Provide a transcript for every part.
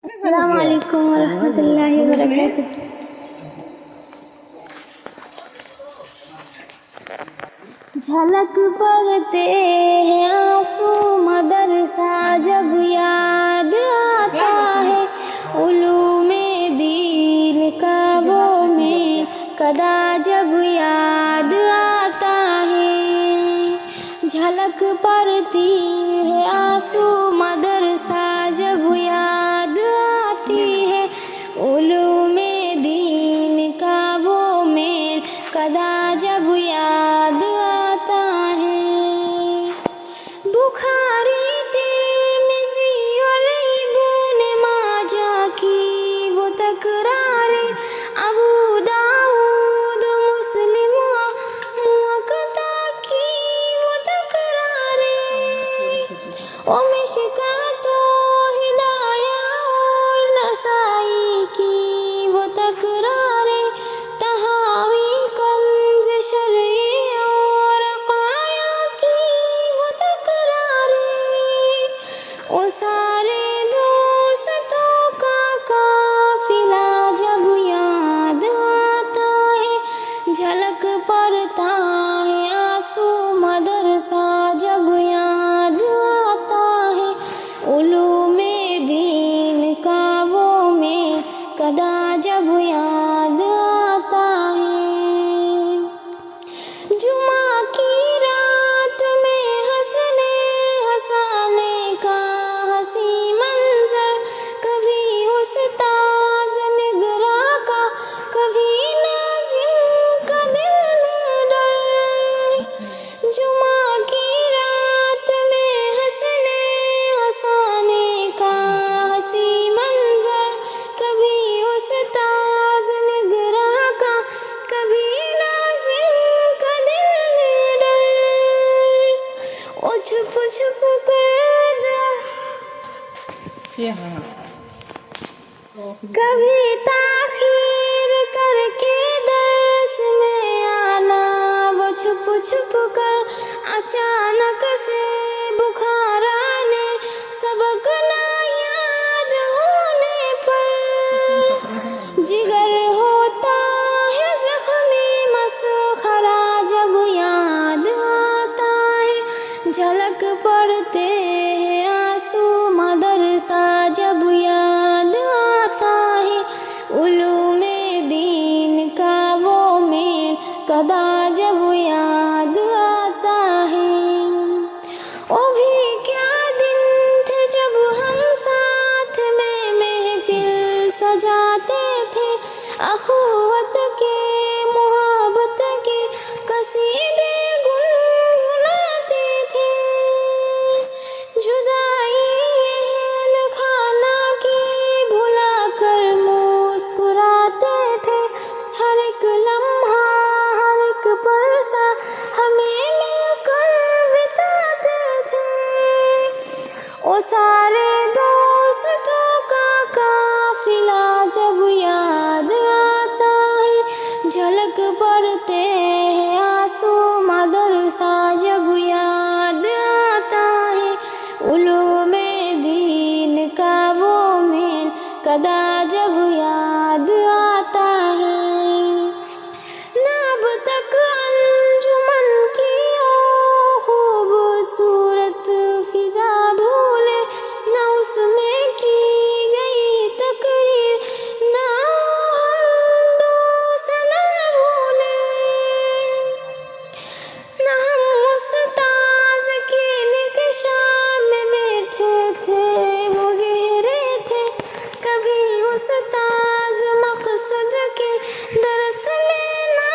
अस्सलाम वालेकुम वरहमतुल्लाहि वबरकातुह। झलक पड़ते हैं आंसू मदरसा जब याद आता है, उलूमे दीन का वो में कदा जब याद आता है। झलक पड़ती है आंसू मदरसा जब याद आती है, उलूमे दीन का वो में कदा जब याद आता है। बुखारी तिर्मिज़ी और इब्ने माजा की वो तकरारें, अबू दाऊद मुस्लिम मुअक्ता की वो तकरारें, ओ मिशकातो हिदाया और नसाई की वो तकरारें, तहावी कंज़ शरई और अक़ाया की वो तकरारें, ओ सारे दोस्तों का काफ़िला जब याद आता है। झलक पड़ता है आंसू मदरसा जब याद आता है, उलूमे दीन का वो में कदा जब याद आता है। जुमा की रात में हंसने हंसाने का हंसी मंजर, कभी उस्ताद निगरा का कभी नाज़िम का दिल में डर। जुमा की रात में हंसने हंसाने का हंसी मंजर, कभी उस्ताद निगरा का कभी नाज़िम का दिल में डर। ओ छुप छुप कर कभी ताखीर करके दर्स में आना, वो छुप छुप कर अचानक से बुखार आने, सबक ना याद होने पर जिगर होता है ज़ख्मी मसखरा जब याद आता है। झलक पड़ते हैं आंसू मदरसा जब याद आता है, उलूमे दीन का वो में कदा जब याद आता है। ओ भी क्या दिन थे जब हम साथ में महफिल सजाते थे, अखुवत के मोहब्बत के कसीदे गुनगुनाते थे। जुदाई अहल खाना की भुला कर मुस्कुराते थे, हर एक लम्हा हर एक पल सा हमें मिलकर बिताते थे। ओ सारे दोस्तों का काफिला जब याद आता है, झलक पड़ते हैं आंसू मदरसा जब याद आता है, उलूमे दीन का वो में कदा जब याद आता है। ना अब तक अंजुमन की ओ खूबसूरत फिजा भूले, ना उसमें की गई तकरीर, ना हमदो सना भूले, ना हम उस ताज के निकशा में बैठे थे वो गहरे थे, कभी उस ताज मकसद के दरस लेना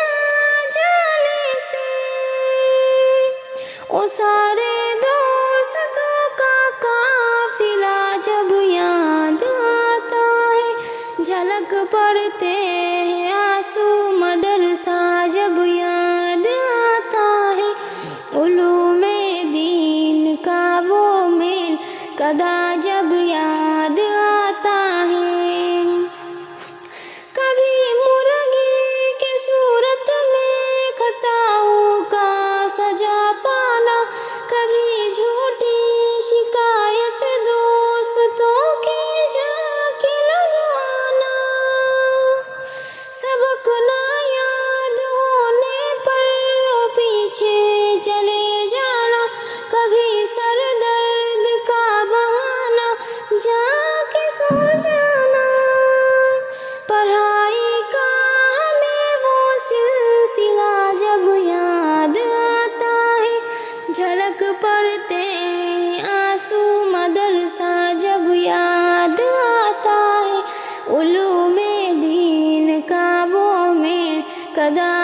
जाने से। ओ सारे दोस्तों का काफिला जब याद आता है, झलक पड़ते हैं आंसू मदरसा जब याद आता है, उलूमे दीन का वो में कदा जब याद आता है। कभी मुर्गी के सूरत में खताओं का सजा पाना, कभी झूठी शिकायत दोस्तों की जाके सदा